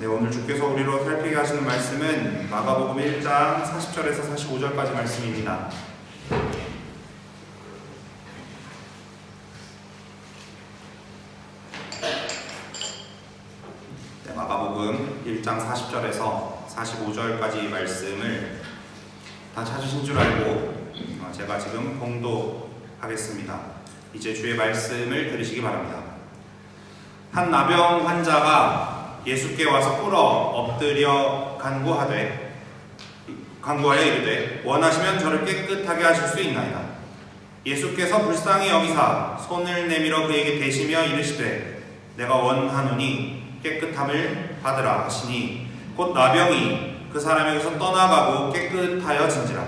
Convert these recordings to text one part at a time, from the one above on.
오늘 주께서 우리로 살피게 하시는 말씀은 마가복음 1장 40절에서 45절까지 말씀입니다. 마가복음 1장 40절에서 45절까지 말씀을 다 찾으신 줄 알고 제가 지금 봉독하겠습니다. 이제 주의 말씀을 들으시기 바랍니다. 한 나병 환자가 예수께 와서 꿇어 엎드려 간구하여 이르되 원하시면 저를 깨끗하게 하실 수 있나이다. 예수께서 불쌍히 여기사 손을 내밀어 그에게 대시며 이르시되 내가 원하노니 깨끗함을 받으라 하시니 곧 나병이 그 사람에게서 떠나가고 깨끗하여진지라.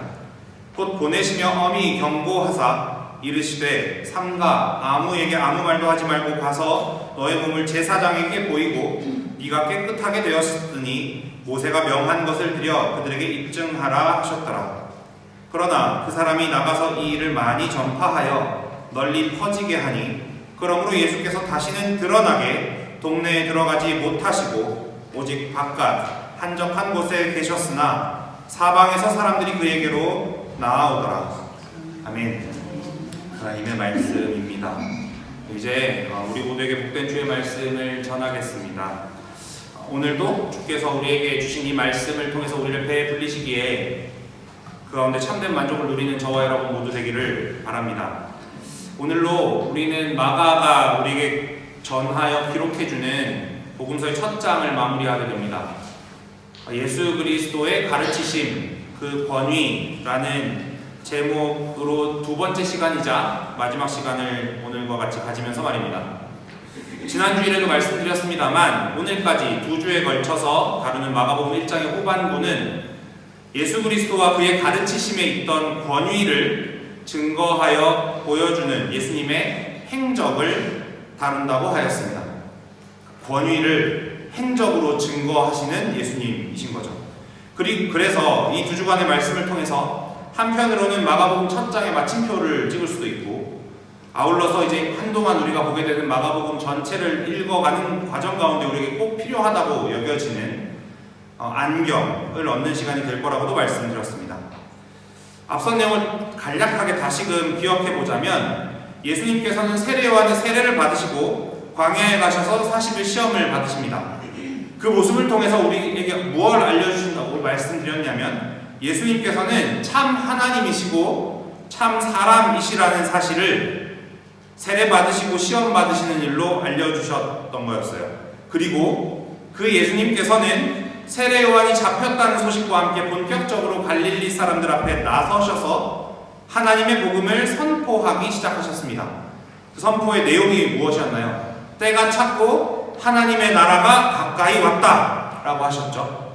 곧 보내시며 엄히 경고하사 이르시되 삼가 아무에게 아무 말도 하지 말고 가서 너의 몸을 제사장에게 보이고 네가 깨끗하게 되었으니 모세가 명한 것을 드려 그들에게 입증하라 하셨더라. 그러나 그 사람이 나가서 이 일을 많이 전파하여 널리 퍼지게 하니 그러므로 예수께서 다시는 드러나게 동네에 들어가지 못하시고 오직 바깥 한적한 곳에 계셨으나 사방에서 사람들이 그에게로 나아오더라. 아멘. 하나님의 말씀입니다. 이제 우리 모두에게 복된 주의 말씀을 전하겠습니다. 오늘도 주께서 우리에게 주신 이 말씀을 통해서 우리를 배에 불리시기에 그 가운데 참된 만족을 누리는 저와 여러분 모두 되기를 바랍니다. 오늘로 우리는 마가가 우리에게 전하여 기록해주는 복음서의 첫 장을 마무리하게 됩니다. 예수 그리스도의 가르치심, 그 권위라는 제목으로 두 번째 시간이자 마지막 시간을 오늘과 같이 가지면서 말입니다. 지난주일에도 말씀드렸습니다만 오늘까지 두 주에 걸쳐서 다루는 마가복음 1장의 후반부는 예수 그리스도와 그의 가르치심에 있던 권위를 증거하여 보여주는 예수님의 행적을 다룬다고 하였습니다. 권위를 행적으로 증거하시는 예수님이신 거죠. 그래서 이 두 주간의 말씀을 통해서 한편으로는 마가복음 첫 장의 마침표를 찍을 수도 있고 아울러서 이제 한동안 우리가 보게 되는 마가복음 전체를 읽어가는 과정 가운데 우리에게 꼭 필요하다고 여겨지는 안경을 얻는 시간이 될 거라고도 말씀드렸습니다. 앞선 내용을 간략하게 다시금 기억해보자면 예수님께서는 세례요한의 세례를 받으시고 광야에 가셔서 40일 시험을 받으십니다. 그 모습을 통해서 우리에게 무엇을 알려주신다고 말씀드렸냐면 예수님께서는 참 하나님이시고 참 사람이시라는 사실을 세례 받으시고 시험 받으시는 일로 알려주셨던 거였어요. 그리고 그 예수님께서는 세례 요한이 잡혔다는 소식과 함께 본격적으로 갈릴리 사람들 앞에 나서셔서 하나님의 복음을 선포하기 시작하셨습니다. 그 선포의 내용이 무엇이었나요? 때가 찼고 하나님의 나라가 가까이 왔다 라고 하셨죠.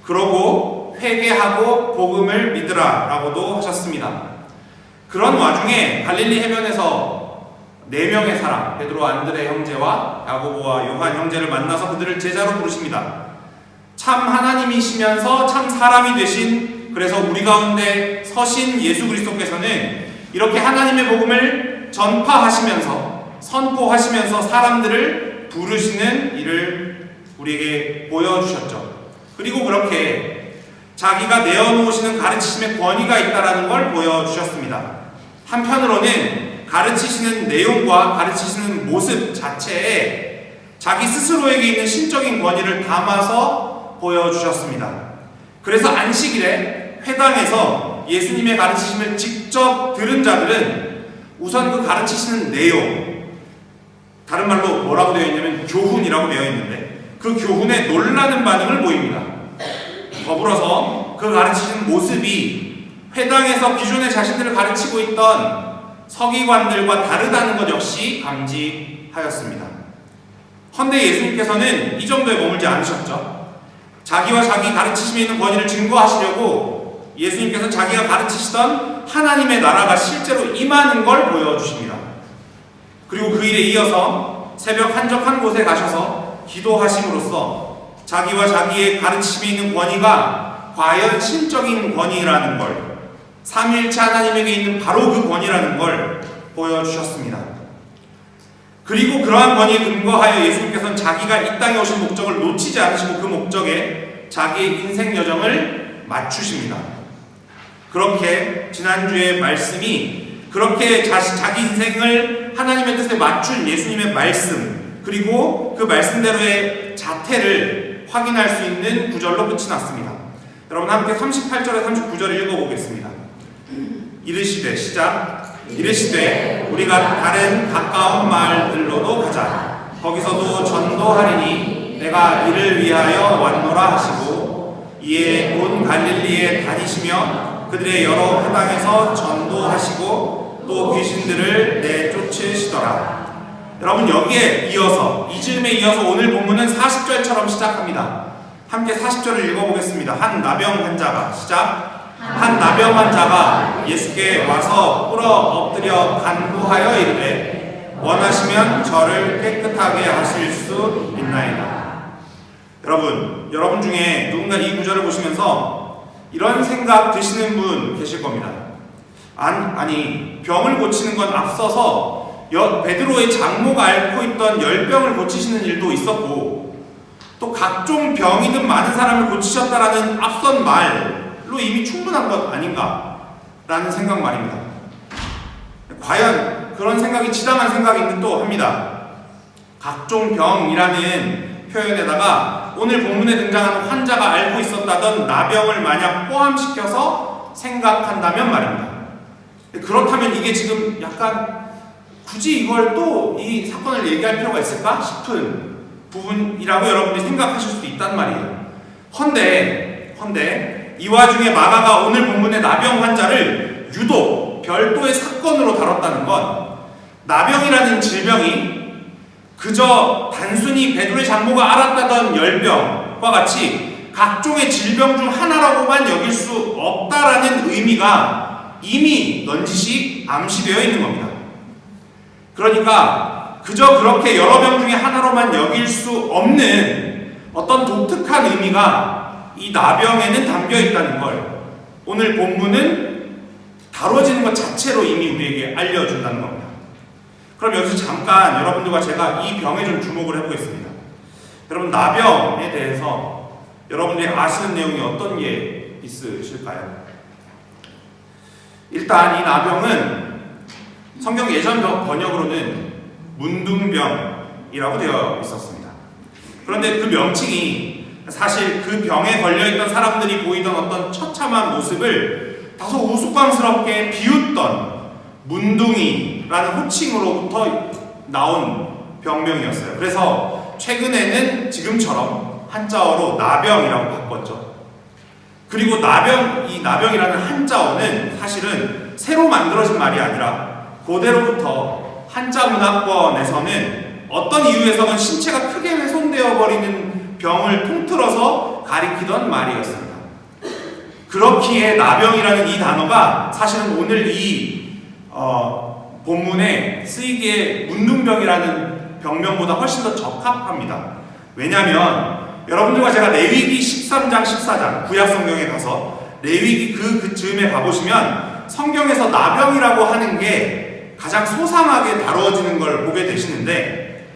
그러고 회개하고 복음을 믿으라 라고도 하셨습니다. 그런 와중에 갈릴리 해변에서 4명의 사람, 베드로, 안드레 형제와 야고보와 요한 형제를 만나서 그들을 제자로 부르십니다. 참 하나님이시면서 참 사람이 되신, 그래서 우리 가운데 서신 예수 그리스도께서는 이렇게 하나님의 복음을 전파하시면서 선포하시면서 사람들을 부르시는 일을 우리에게 보여주셨죠. 그리고 그렇게 자기가 내어놓으시는 가르치심의 권위가 있다는 걸 보여주셨습니다. 한편으로는 가르치시는 내용과 가르치시는 모습 자체에 자기 스스로에게 있는 신적인 권위를 담아서 보여주셨습니다. 그래서 안식일에 회당에서 예수님의 가르치심을 직접 들은 자들은 우선 그 가르치시는 내용, 다른 말로 뭐라고 되어 있냐면 교훈이라고 되어 있는데 그 교훈에 놀라는 반응을 보입니다. 더불어서 그 가르치시는 모습이 회당에서 기존에 자신들을 가르치고 있던 서기관들과 다르다는 것 역시 감지하였습니다. 헌데 예수님께서는 이 정도에 머물지 않으셨죠. 자기와 자기 가르치심에 있는 권위를 증거하시려고 예수님께서 자기가 가르치시던 하나님의 나라가 실제로 임하는 걸 보여주십니다. 그리고 그 일에 이어서 새벽 한적한 곳에 가셔서 기도하심으로써 자기와 자기의 가르치심에 있는 권위가 과연 신적인 권위라는 걸, 삼위일체 하나님에게 있는 바로 그 권위라는 걸 보여주셨습니다. 그리고 그러한 권위에 근거하여 예수님께서는 자기가 이 땅에 오신 목적을 놓치지 않으시고 그 목적에 자기의 인생 여정을 맞추십니다. 그렇게 지난주의 말씀이 그렇게 자기 인생을 하나님의 뜻에 맞춘 예수님의 말씀, 그리고 그 말씀대로의 자태를 확인할 수 있는 구절로 끝이 났습니다. 여러분 함께 38절에 39절을 읽어보겠습니다. 이르시되 시작. 이르시되 우리가 다른 가까운 마을들로도 가자. 거기서도 전도하리니 내가 이를 위하여 왔노라 하시고 이에 온 갈릴리에 다니시며 그들의 여러 회당에서 전도하시고 또 귀신들을 내쫓으시더라. 여러분 여기에 이어서 이 즈음에 이어서 오늘 본문은 40절처럼 시작합니다. 함께 40절을 읽어보겠습니다. 한 나병 환자가 시작. 한 나병 환자가 예수께 와서 꿇어 엎드려 간구하여 이르되 원하시면 저를 깨끗하게 하실 수 있나이다. 여러분 중에 누군가 이 구절을 보시면서 이런 생각 드시는 분 계실 겁니다. 아니 병을 고치는 건 앞서서 베드로의 장모가 앓고 있던 열병을 고치시는 일도 있었고 또 각종 병이든 많은 사람을 고치셨다라는 앞선 말로 이미 충분한 것 아닌가라는 생각 말입니다. 과연 그런 생각이 지당한 생각인지 또 합니다. 각종 병이라는 표현에다가 오늘 본문에 등장하는 환자가 앓고 있었다던 나병을 만약 포함시켜서 생각한다면 말입니다. 그렇다면 이게 지금 약간 굳이 이걸 또 이 사건을 얘기할 필요가 있을까 싶은 부분이라고 여러분이 생각하실 수도 있단 말이에요. 헌데 이 와중에 마가가 오늘 본문의 나병 환자를 유독 별도의 사건으로 다뤘다는 건 나병이라는 질병이 그저 단순히 베드로의 장모가 앓았다던 열병과 같이 각종의 질병 중 하나라고만 여길 수 없다라는 의미가 이미 넌지시 암시되어 있는 겁니다. 그러니까 그저 그렇게 여러 병 중에 하나로만 여길 수 없는 어떤 독특한 의미가 이 나병에는 담겨 있다는 걸 오늘 본문은 다뤄지는 것 자체로 이미 우리에게 알려준다는 겁니다. 그럼 여기서 잠깐 여러분들과 제가 이 병에 좀 주목을 해보겠습니다. 여러분 나병에 대해서 여러분들이 아시는 내용이 어떤 게 있으실까요? 일단 이 나병은 성경 예전 번역으로는 문둥병이라고 되어 있었습니다. 그런데 그 명칭이 사실 그 병에 걸려있던 사람들이 보이던 어떤 처참한 모습을 다소 우스꽝스럽게 비웃던 문둥이라는 호칭으로부터 나온 병명이었어요. 그래서 최근에는 지금처럼 한자어로 나병이라고 바꿨죠. 그리고 이 나병이라는 한자어는 사실은 새로 만들어진 말이 아니라 고대로부터 한자 문화권에서는 어떤 이유에서는 신체가 크게 훼손되어 버리는 병을 통틀어서 가리키던 말이었습니다. 그렇기에 나병이라는 이 단어가 사실은 오늘 이 본문에 쓰이기에 문둥병이라는 병명보다 훨씬 더 적합합니다. 왜냐하면 여러분들과 제가 레위기 13장 14장 구약성경에 가서 레위기 그 즈음에 가보시면 성경에서 나병이라고 하는 게 가장 소상하게 다루어지는 걸 보게 되시는데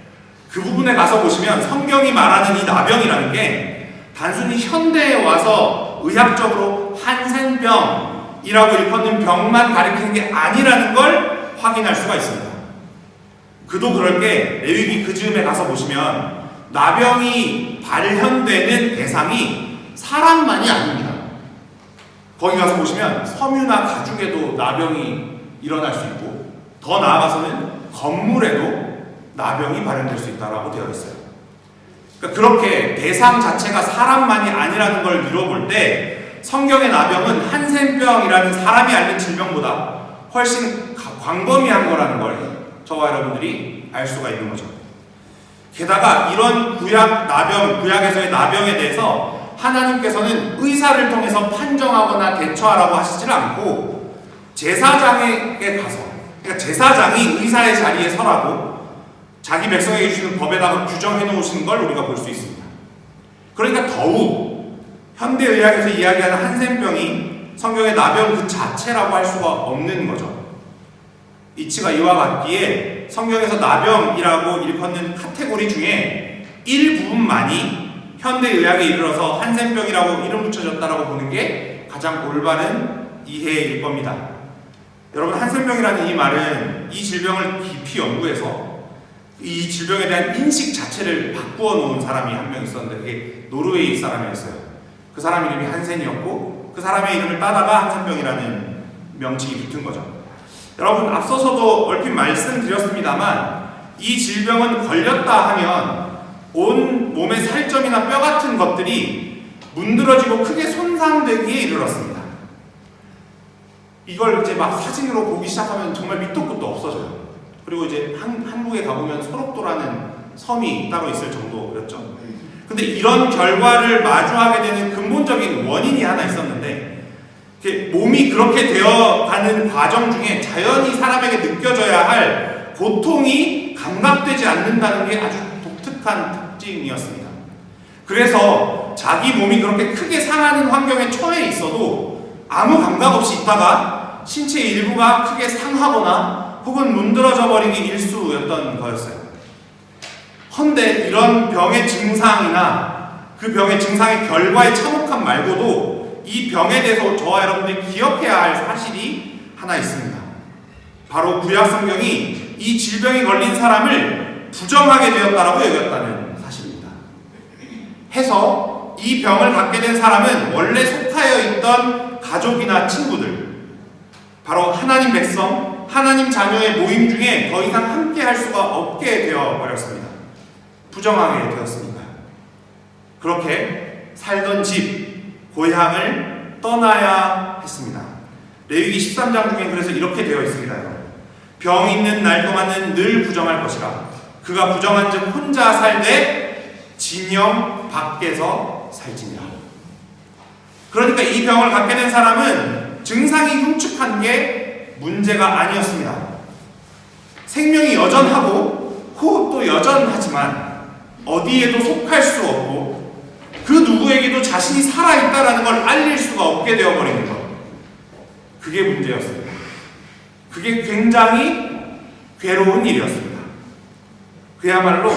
그 부분에 가서 보시면 성경이 말하는 이 나병이라는 게 단순히 현대에 와서 의학적으로 한센병이라고 일컫는 병만 가리키는 게 아니라는 걸 확인할 수가 있습니다. 그도 그럴 게 레위기 그 즈음에 가서 보시면 나병이 발현되는 대상이 사람만이 아닙니다. 거기 가서 보시면 섬유나 가죽에도 나병이 일어날 수 있고 더 나아가서는 건물에도 나병이 발현될 수 있다고 되어 있어요. 그러니까 그렇게 대상 자체가 사람만이 아니라는 걸 미뤄볼 때 성경의 나병은 한센병이라는 사람이 앓는 질병보다 훨씬 광범위한 거라는 걸 저와 여러분들이 알 수가 있는 거죠. 게다가 이런 구약에서의 나병에 대해서 하나님께서는 의사를 통해서 판정하거나 대처하라고 하시질 않고 제사장에게 가서, 그러니까 제사장이 의사의 자리에 서라고 자기 백성에게 주시는 법에다가 규정해 놓으시는 걸 우리가 볼 수 있습니다. 그러니까 더욱 현대의학에서 이야기하는 한센병이 성경의 나병 그 자체라고 할 수가 없는 거죠. 이치가 이와 같기에 성경에서 나병이라고 일컫는 카테고리 중에 일부분만이 현대의학에 이르러서 한센병이라고 이름 붙여졌다라고 보는 게 가장 올바른 이해일 겁니다. 여러분, 한센병이라는 이 말은 이 질병을 깊이 연구해서 이 질병에 대한 인식 자체를 바꾸어 놓은 사람이 한 명 있었는데 그게 노르웨이 사람이었어요. 그 사람 이름이 한센이었고 그 사람의 이름을 따다가 한센병이라는 명칭이 붙은 거죠. 여러분, 앞서서도 얼핏 말씀드렸습니다만 이 질병은 걸렸다 하면 온 몸의 살점이나 뼈 같은 것들이 문드러지고 크게 손상되기에 이르렀습니다. 이걸 이제 막 사진으로 보기 시작하면 정말 밑도 끝도 없어져요. 그리고 이제 한국에 가보면 소록도라는 섬이 따로 있을 정도였죠. 근데 이런 결과를 마주하게 되는 근본적인 원인이 하나 있었는데 몸이 그렇게 되어가는 과정 중에 자연히 사람에게 느껴져야 할 고통이 감각되지 않는다는 게 아주 독특한 특징이었습니다. 그래서 자기 몸이 그렇게 크게 상하는 환경에 처해 있어도 아무 감각 없이 있다가 신체 일부가 크게 상하거나 혹은 문드러져 버리기 일쑤였던 거였어요. 헌데 이런 병의 증상이나 그 병의 증상의 결과의 참혹함 말고도 이 병에 대해서 저와 여러분들이 기억해야 할 사실이 하나 있습니다. 바로 구약 성경이 이 질병에 걸린 사람을 부정하게 되었다라고 여겼다는 사실입니다. 해서 이 병을 갖게 된 사람은 원래 속하여 있던 가족이나 친구들, 바로 하나님 백성, 하나님 자녀의 모임 중에 더 이상 함께 할 수가 없게 되어 버렸습니다. 부정하게 되었습니다. 그렇게 살던 집, 고향을 떠나야 했습니다. 레위기 13장 중에 그래서 이렇게 되어 있습니다. 병 있는 날 동안은 늘 부정할 것이라. 그가 부정한 즉 혼자 살되 진영 밖에서 살지니라. 그러니까 이 병을 갖게 된 사람은 증상이 흉측한 게 문제가 아니었습니다. 생명이 여전하고 호흡도 여전하지만 어디에도 속할 수 없고 그 누구에게도 자신이 살아있다라는 걸 알릴 수가 없게 되어버리는 것. 그게 문제였습니다. 그게 굉장히 괴로운 일이었습니다. 그야말로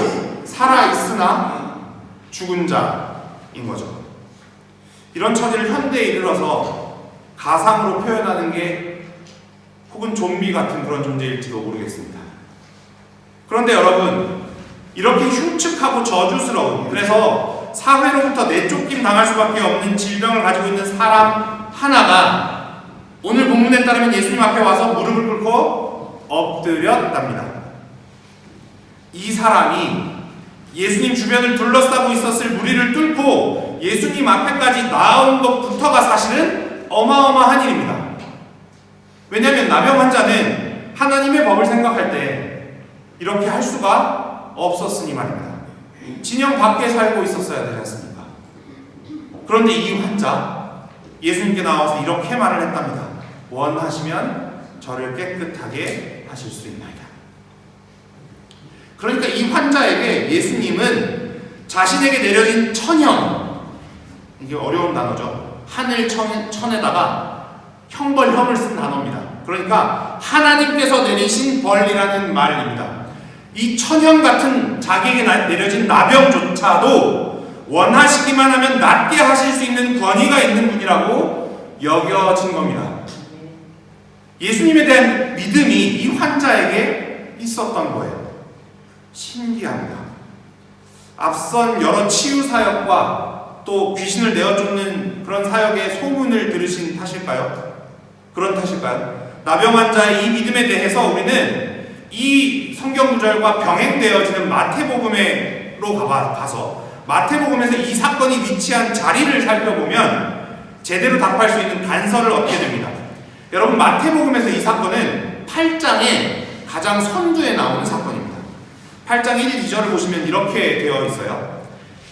살아있으나 죽은 자인 거죠. 이런 처지를 현대에 이르러서 가상으로 표현하는 게 혹은 좀비 같은 그런 존재일지도 모르겠습니다. 그런데 여러분, 이렇게 흉측하고 저주스러운, 그래서 사회로부터 내쫓김 당할 수밖에 없는 질병을 가지고 있는 사람 하나가 오늘 본문에 따르면 예수님 앞에 와서 무릎을 꿇고 엎드렸답니다. 이 사람이 예수님 주변을 둘러싸고 있었을 무리를 뚫고 예수님 앞에까지 나온 것부터가 사실은 어마어마한 일입니다. 왜냐하면 나병 환자는 하나님의 법을 생각할 때 이렇게 할 수가 없었으니 말입니다. 진영 밖에 살고 있었어야 되지 않습니까? 그런데 이 환자, 예수님께 나와서 이렇게 말을 했답니다. 원하시면 저를 깨끗하게 하실 수 있나이다. 그러니까 이 환자에게 예수님은 자신에게 내려진 천형, 이게 어려운 단어죠. 하늘 천에다가 형벌형을 쓴 단어입니다. 그러니까 하나님께서 내리신 벌이라는 말입니다. 이 천형 같은 자기에게 내려진 나병조차도 원하시기만 하면 낫게 하실 수 있는 권위가 있는 분이라고 여겨진 겁니다. 예수님에 대한 믿음이 이 환자에게 있었던 거예요. 신기합니다. 앞선 여러 치유 사역과 또 귀신을 내어쫓는 그런 사역의 소문을 들으신 탓일까요? 그런 탓일까요? 나병 환자의 이 믿음에 대해서 우리는 이 성경 구절과 병행되어지는 마태복음으로 가서 마태복음에서 이 사건이 위치한 자리를 살펴보면 제대로 답할 수 있는 단서를 얻게 됩니다. 여러분, 마태복음에서 이 사건은 8장의 가장 선두에 나오는 사건입니다. 8장 1, 2절을 보시면 이렇게 되어 있어요.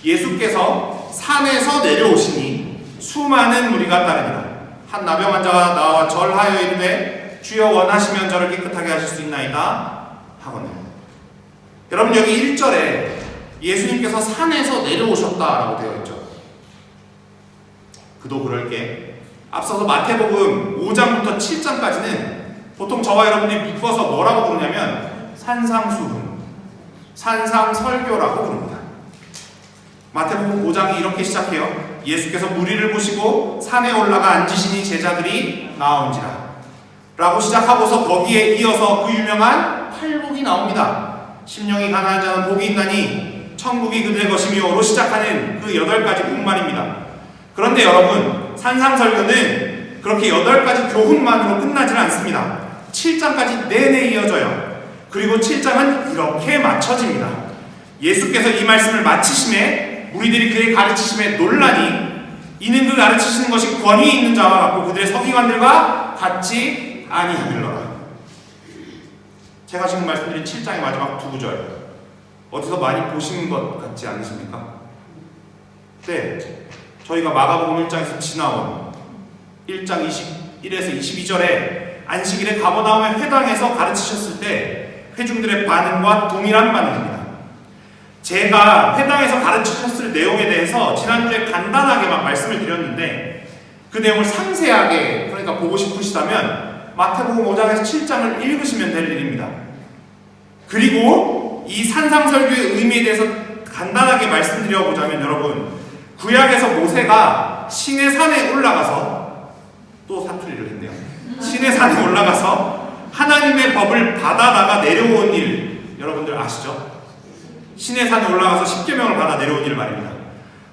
예수께서 산에서 내려오시니 수많은 무리가 따르니라. 한 나병 환자가 나와 절하여 이르되 주여 원하시면 저를 깨끗하게 하실 수 있나이다 하거늘. 여러분, 여기 1절에 예수님께서 산에서 내려오셨다라고 되어 있죠. 그도 그럴 게 앞서서 마태복음 5장부터 7장까지는 보통 저와 여러분들이 묶어서 뭐라고 부르냐면 산상수훈, 산상설교라고 부릅니다. 마태복음 5장이 이렇게 시작해요. 예수께서 무리를 보시고 산에 올라가 앉으시니 제자들이 나온지라 라고 시작하고서 거기에 이어서 그 유명한 팔복이 나옵니다. 심령이 가난한 자는 복이 있나니 천국이 그들의 것이며로 시작하는 그 8가지 본말입니다. 그런데 여러분, 산상설교는 그렇게 8가지 교훈만으로 끝나질 않습니다. 7장까지 내내 이어져요. 그리고 7장은 이렇게 마쳐집니다. 예수께서 이 말씀을 마치심에 무리들이 그의 가르치심에 놀라니 이는 그 가르치시는 것이 권위 있는 자와 같고 그들의 서기관들과 같지 아니하밀러라. 제가 지금 말씀드린 7장의 마지막 2구절 어디서 많이 보신 것 같지 않으십니까? 네, 저희가 마가복음 1장에서 지나온 1장 21에서 22절에 안식일에 가버나움의 회당에서 가르치셨을 때 회중들의 반응과 동일한 반응입니다. 제가 회당에서 가르치셨을 내용에 대해서 지난주에 간단하게만 말씀을 드렸는데 그 내용을 상세하게 그러니까 보고 싶으시다면 마태복음 5장에서 7장을 읽으시면 될 일입니다. 그리고 이 산상설교의 의미에 대해서 간단하게 말씀드려보자면 여러분, 구약에서 모세가 시내산에 올라가서 또 사투리를 했네요. 시내산에 올라가서 하나님의 법을 받아다가 내려온 일 여러분들 아시죠? 시내산에 올라가서 십계명을 받아 내려온 일 말입니다.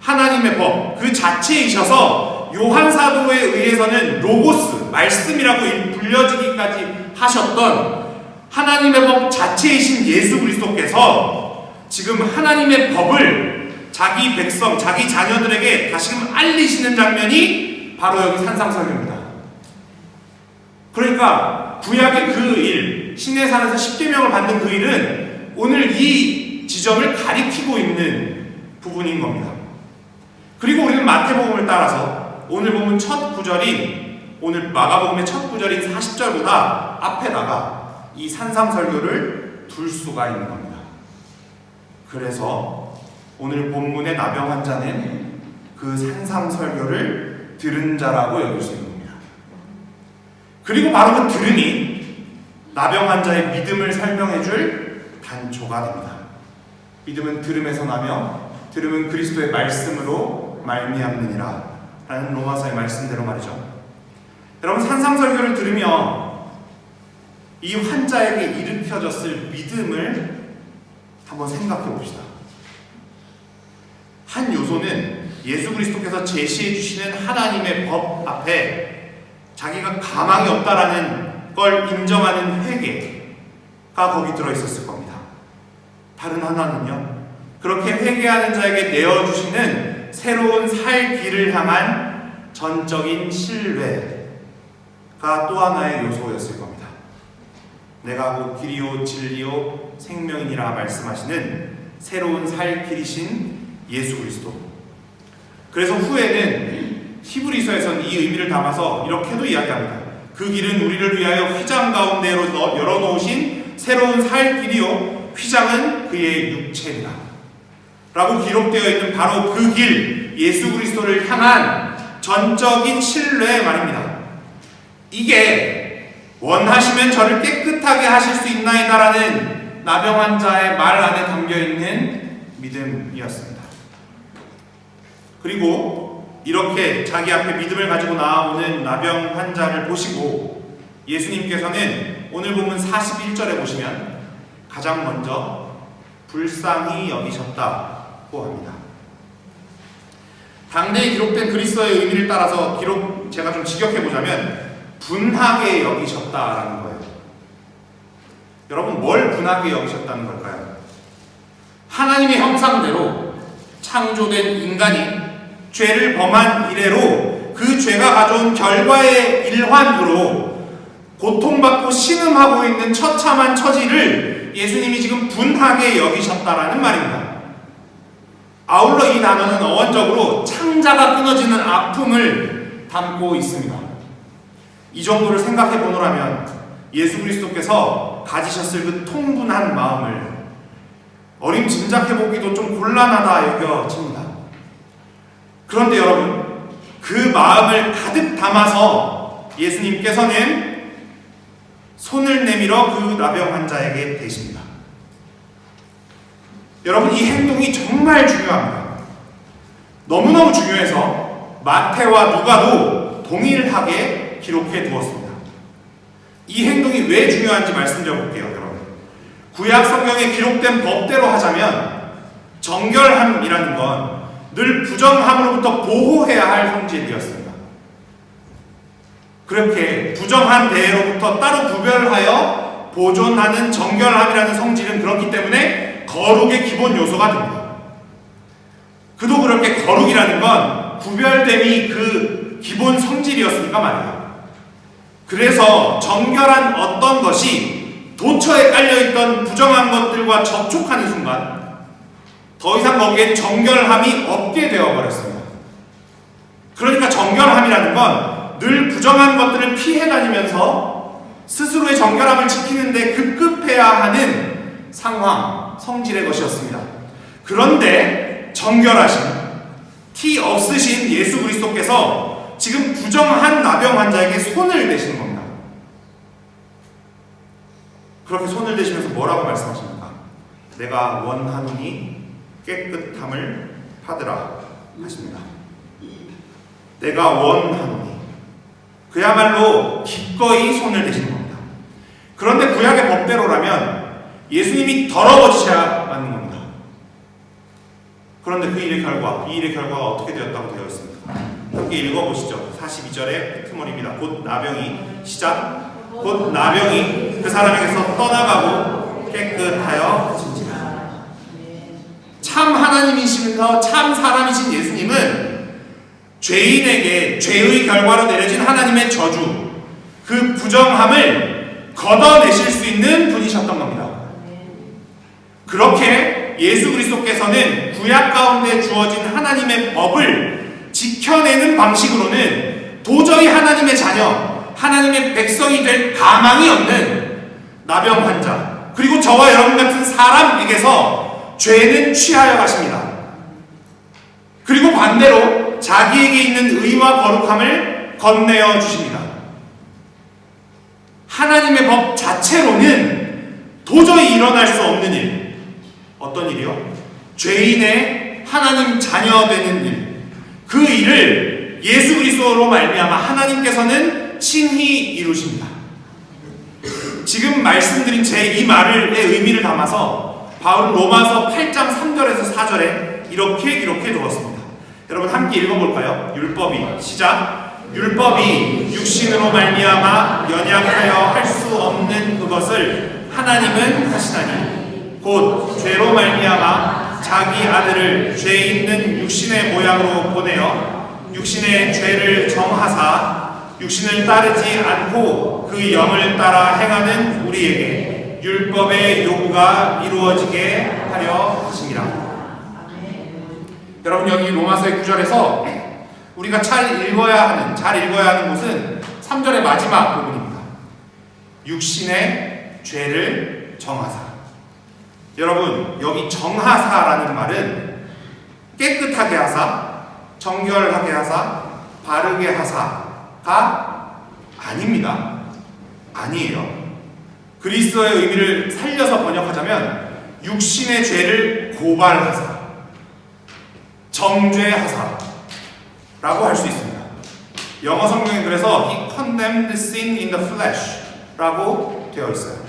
하나님의 법 그 자체이셔서 요한 사도에 의해서는 로고스 말씀이라고 불려지기까지 하셨던 하나님의 법 자체이신 예수 그리스도께서 지금 하나님의 법을 자기 백성, 자기 자녀들에게 다시금 알리시는 장면이 바로 여기 산상설교입니다. 그러니까 구약의 그 일, 시내산에서 십계명을 받는 그 일은 오늘 이 지점을 가리키고 있는 부분인 겁니다. 그리고 우리는 마태복음을 따라서 오늘 보면 첫 구절인 오늘 마가복음의 첫 구절인 40절보다 앞에다가 이 산상설교를 둘 수가 있는 겁니다. 그래서 오늘 본문의 나병 환자는 그 산상설교를 들은 자라고 여길 수 있는 겁니다. 그리고 바로 그 들으니 나병 환자의 믿음을 설명해줄 단초가 됩니다. 믿음은 들음에서 나며 들음은 그리스도의 말씀으로 말미암느니라 라는 로마서의 말씀대로 말이죠. 여러분, 산상설교를 들으며 이 환자에게 일으켜졌을 믿음을 한번 생각해 봅시다. 한 요소는 예수 그리스도께서 제시해 주시는 하나님의 법 앞에 자기가 가망이 없다라는 걸 인정하는 회개가 거기 들어있었을 겁니다. 다른 하나는요, 그렇게 회개하는 자에게 내어주시는 새로운 살 길을 향한 전적인 신뢰가 또 하나의 요소였을 겁니다. 내가 곧 길이요 진리요 생명이니라 말씀하시는 새로운 살 길이신 예수 그리스도. 그래서 후에는 히브리서에서는 이 의미를 담아서 이렇게도 이야기합니다. 그 길은 우리를 위하여 휘장 가운데로 열어놓으신 새로운 살 길이요 휘장은 그의 육체니라 라고 기록되어 있는 바로 그 길, 예수 그리스도를 향한 전적인 신뢰의 말입니다. 이게 원하시면 저를 깨끗하게 하실 수 있나이다라는 나병 환자의 말 안에 담겨있는 믿음이었습니다. 그리고 이렇게 자기 앞에 믿음을 가지고 나오는 나병 환자를 보시고 예수님께서는 오늘 보면 41절에 보시면 가장 먼저 불쌍히 여기셨다고 합니다. 당대에 기록된 그리스도의 의미를 따라서 제가 좀 직역해보자면 분하게 여기셨다라는 거예요. 여러분, 뭘 분하게 여기셨다는 걸까요? 하나님의 형상대로 창조된 인간이 죄를 범한 이래로 그 죄가 가져온 결과의 일환으로 고통받고 신음하고 있는 처참한 처지를 예수님이 지금 분하게 여기셨다라는 말입니다. 아울러 이 단어는 어원적으로 창자가 끊어지는 아픔을 담고 있습니다. 이 정도를 생각해 보노라면 예수 그리스도께서 가지셨을 그 통분한 마음을 어림짐작해 보기도 좀 곤란하다 여겨집니다. 그런데 여러분, 그 마음을 가득 담아서 예수님께서는 손을 내밀어 그 나병 환자에게 대십니다. 여러분, 이 행동이 정말 중요합니다. 너무너무 중요해서 마태와 누가도 동일하게 기록해 두었습니다. 이 행동이 왜 중요한지 말씀드려볼게요, 여러분. 구약 성경에 기록된 법대로 하자면 정결함이라는 건 늘 부정함으로부터 보호해야 할 성질이었습니다. 그렇게 부정한 대로부터 따로 구별하여 보존하는 정결함이라는 성질은 그렇기 때문에 거룩의 기본 요소가 됩니다. 그도 그렇게 거룩이라는 건 구별됨이 그 기본 성질이었으니까 말이에요. 그래서 정결한 어떤 것이 도처에 깔려있던 부정한 것들과 접촉하는 순간 더 이상 거기에 정결함이 없게 되어버렸습니다. 그러니까 정결함이라는 건 늘 부정한 것들을 피해 다니면서 스스로의 정결함을 지키는데 급급해야 하는 상황, 성질의 것이었습니다. 그런데 정결하신, 티 없으신 예수 그리스도께서 지금 부정한 나병 환자에게 손을 대시는 겁니다. 그렇게 손을 대시면서 뭐라고 말씀하십니까? 내가 원하노니 깨끗함을 받으라 하십니다. 내가 원하노니, 그야말로 기꺼이 손을 대시는 겁니다. 그런데 구약의 법대로라면 예수님이 더러워지셔야 맞는 겁니다. 그런데 그 일의 결과, 이 일의 결과가 어떻게 되었다고 되어 있습니까? 함께 읽어보시죠. 42절의 끄트머리입니다. 곧 나병이, 시작. 곧 나병이 그 사람에게서 떠나가고 깨끗하여진지라. 참 하나님이시면서 참 사람이신 예수님은 죄인에게 죄의 결과로 내려진 하나님의 저주, 그 부정함을 걷어내실 수 있는 분이셨던 겁니다. 그렇게 예수 그리스도께서는 구약 가운데 주어진 하나님의 법을 지켜내는 방식으로는 도저히 하나님의 자녀, 하나님의 백성이 될 가망이 없는 나병 환자, 그리고 저와 여러분 같은 사람에게서 죄는 취하여 가십니다. 그리고 반대로 자기에게 있는 의와 거룩함을 건네어 주십니다. 하나님의 법 자체로는 도저히 일어날 수 없는 일. 어떤 일이요? 죄인의 하나님 자녀 되는 일. 그 일을 예수 그리스도로 말미암아 하나님께서는 친히 이루십니다. 지금 말씀드린 제 이 말의 의미를 담아서 바울은 로마서 8장 3절에서 4절에 이렇게 기록해 두었습니다. 여러분 함께 읽어볼까요? 율법이, 시작. 율법이 육신으로 말미암아 연약하여 할 수 없는 그것을 하나님은 하시다니 곧 죄로 말미암아 자기 아들을 죄 있는 육신의 모양으로 보내어 육신의 죄를 정하사 육신을 따르지 않고 그 영을 따라 행하는 우리에게 율법의 요구가 이루어지게 하려 하십니다. 여러분, 여기 로마서의 9절에서 우리가 잘 읽어야 하는 곳은 3절의 마지막 부분입니다. 육신의 죄를 정하사. 여러분, 여기 정하사라는 말은 깨끗하게 하사, 정결하게 하사, 바르게 하사가 아닙니다. 아니에요. 그리스도의 의미를 살려서 번역하자면 육신의 죄를 고발하사, 정죄하사라고 할 수 있습니다. 영어 성경에 그래서 He condemned sin in the flesh 라고 되어 있어요.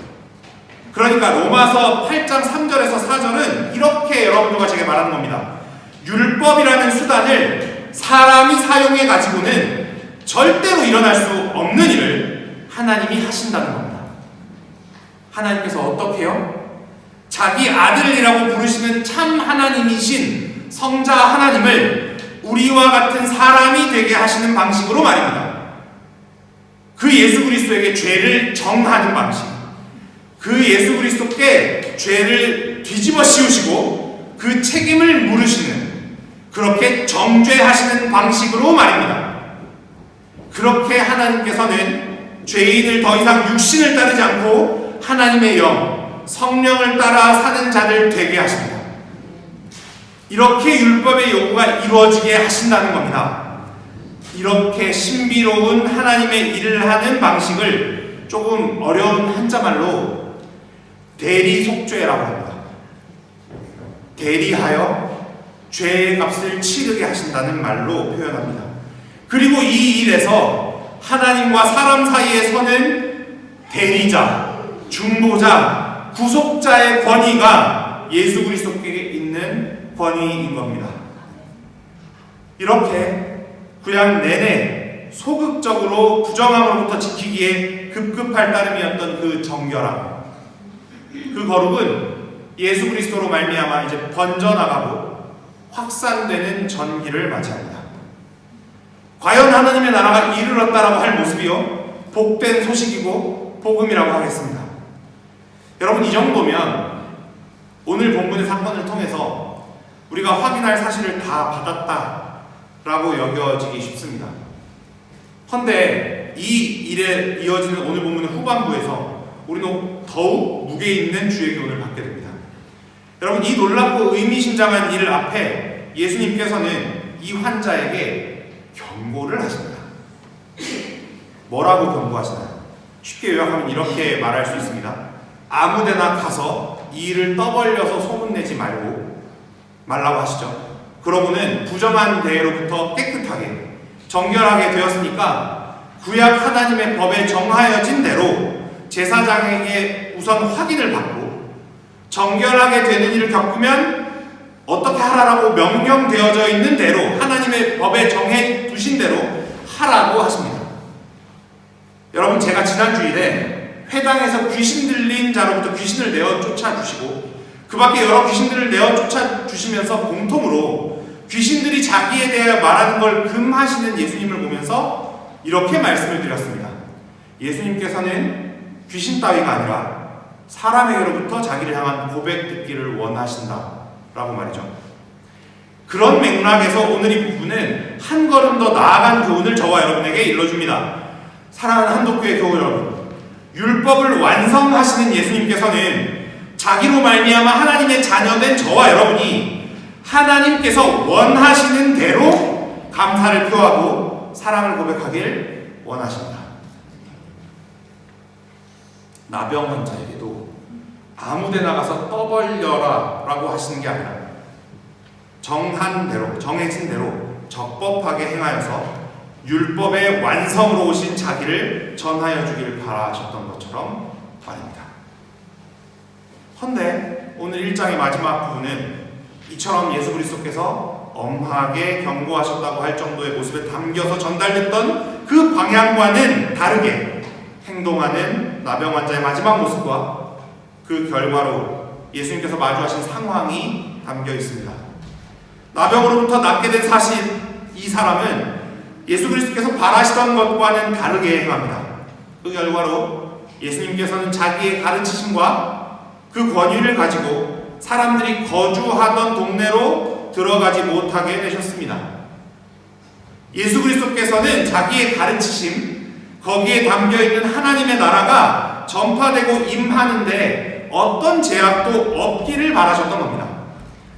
그러니까 로마서 8장 3절에서 4절은 이렇게 여러분들과 제게 말하는 겁니다. 율법이라는 수단을 사람이 사용해 가지고는 절대로 일어날 수 없는 일을 하나님이 하신다는 겁니다. 하나님께서 어떻게 해요? 자기 아들이라고 부르시는 참 하나님이신 성자 하나님을 우리와 같은 사람이 되게 하시는 방식으로 말입니다. 그 예수 그리스도에게 죄를 정하는 방식, 그 예수 그리스도께 죄를 뒤집어 씌우시고 그 책임을 물으시는, 그렇게 정죄하시는 방식으로 말입니다. 그렇게 하나님께서는 죄인을 더 이상 육신을 따르지 않고 하나님의 영, 성령을 따라 사는 자들 되게 하십니다. 이렇게 율법의 요구가 이루어지게 하신다는 겁니다. 이렇게 신비로운 하나님의 일을 하는 방식을 조금 어려운 한자말로 대리속죄라고 합니다. 대리하여 죄의 값을 치르게 하신다는 말로 표현합니다. 그리고 이 일에서 하나님과 사람 사이에 서는 대리자, 중보자, 구속자의 권위가 예수 그리스도께 있는 권위인 겁니다. 이렇게 구약 내내 소극적으로 부정함으로부터 지키기에 급급할 따름이었던 그 정결함, 그 거룩은 예수 그리스도로 말미암아 이제 번져나가고 확산되는 전기를 맞이합니다. 과연 하나님의 나라가 이르렀다라고 할 모습이요, 복된 소식이고 복음이라고 하겠습니다. 여러분, 이 정도면 오늘 본문의 사건을 통해서 우리가 확인할 사실을 다 받았다라고 여겨지기 쉽습니다. 헌데 이 일에 이어지는 오늘 본문의 후반부에서 우리는 더욱 무게 있는 주의 교훈을 받게 됩니다. 여러분, 이 놀랍고 의미심장한 일 앞에 예수님께서는 이 환자에게 경고를 하십니다. 뭐라고 경고하시나요? 쉽게 요약하면 이렇게 말할 수 있습니다. 아무데나 가서 이 일을 떠벌려서 소문내지 말라고 하시죠. 그러고는 부정한 대로부터 깨끗하게 정결하게 되었으니까 구약 하나님의 법에 정하여진 대로 제사장에게 우선 확인을 받고 정결하게 되는 일을 겪으면 어떻게 하라라고 명령되어져 있는 대로 하나님의 법에 정해 두신 대로 하라고 하십니다. 여러분, 제가 지난 주일에 회당에서 귀신 들린 자로부터 귀신을 내어 쫓아주시고 그 밖에 여러 귀신들을 내어 쫓아주시면서 공통으로 귀신들이 자기에 대해 말하는 걸 금하시는 예수님을 보면서 이렇게 말씀을 드렸습니다. 예수님께서는 귀신 따위가 아니라 사람에게로부터 자기를 향한 고백 듣기를 원하신다라고 말이죠. 그런 맥락에서 오늘 이 부분은 한 걸음 더 나아간 교훈을 저와 여러분에게 일러줍니다. 사랑하는 한독교회 교우 여러분, 율법을 완성하시는 예수님께서는 자기로 말미암아 하나님의 자녀된 저와 여러분이 하나님께서 원하시는 대로 감사를 표하고 사랑을 고백하길 원하십니다. 나병 환자에게도 아무데나 가서 떠벌려라 라고 하시는 게 아니라 정한 대로, 정해진 대로 적법하게 행하여서 율법의 완성으로 오신 자기를 전하여 주기를 바라셨던 것처럼 말입니다. 헌데 오늘 1장의 마지막 부분은 이처럼 예수 그리스도께서 엄하게 경고하셨다고 할 정도의 모습에 담겨서 전달됐던 그 방향과는 다르게 행동하는 나병 환자의 마지막 모습과 그 결과로 예수님께서 마주하신 상황이 담겨 있습니다. 나병으로부터 낫게 된 사실, 이 사람은 예수 그리스도께서 바라시던 것과는 다르게 행합니다. 그 결과로 예수님께서는 자기의 가르치심과 그 권위를 가지고 사람들이 거주하던 동네로 들어가지 못하게 되셨습니다. 예수 그리스도께서는 자기의 가르치심, 거기에 담겨있는 하나님의 나라가 전파되고 임하는데 어떤 제약도 없기를 바라셨던 겁니다.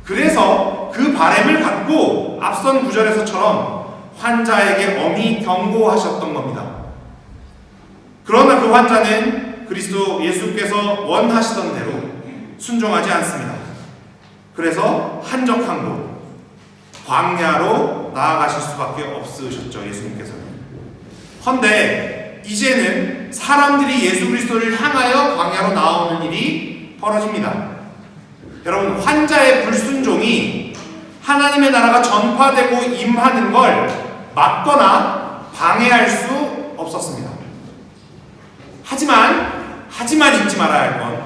그래서 그 바람을 갖고 앞선 구절에서처럼 환자에게 엄히 경고하셨던 겁니다. 그러나 그 환자는 그리스도 예수께서 원하시던 대로 순종하지 않습니다. 그래서 한적한 곳, 광야로 나아가실 수밖에 없으셨죠, 예수님께서는. 헌데 이제는 사람들이 예수 그리스도를 향하여 광야로 나오는 일이 벌어집니다. 여러분, 환자의 불순종이 하나님의 나라가 전파되고 임하는 걸 막거나 방해할 수 없었습니다. 하지만 잊지 말아야 할 건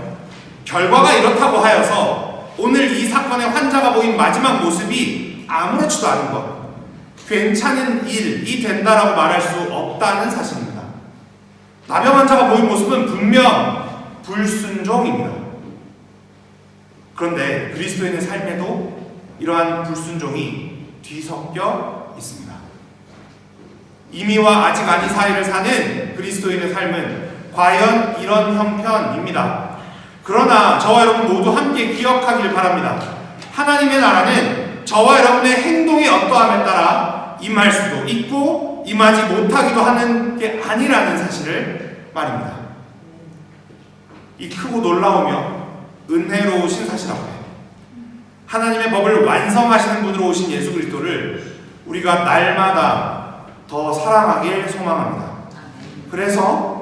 결과가 이렇다고 하여서 오늘 이 사건의 환자가 보인 마지막 모습이 아무렇지도 않은 것, 괜찮은 일이 된다라고 말할 수 없다는 사실입니다. 나병 환자가 보인 모습은 분명 불순종입니다. 그런데 그리스도인의 삶에도 이러한 불순종이 뒤섞여 있습니다. 이미와 아직 아니 사이를 사는 그리스도인의 삶은 과연 이런 형편입니다. 그러나 저와 여러분 모두 함께 기억하길 바랍니다. 하나님의 나라는 저와 여러분의 행동이 어떠함에 따라 임할 수도 있고 임하지 못하기도 하는 게 아니라는 사실을 말입니다. 이 크고 놀라우며 은혜로우신 사실 앞에 하나님의 법을 완성하시는 분으로 오신 예수 그리스도를 우리가 날마다 더 사랑하길 소망합니다. 그래서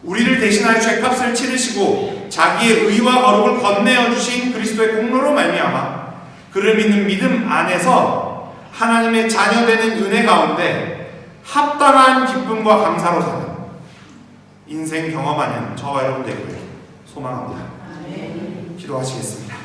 우리를 대신하여 죄값을 치르시고 자기의 의와 거룩을 건네어 주신 그리스도의 공로로 말미암아 그를 믿는 믿음 안에서 하나님의 자녀되는 은혜 가운데 합당한 기쁨과 감사로 사는 인생 경험하는 저와 여러분 되기를 소망합니다. 기도하시겠습니다.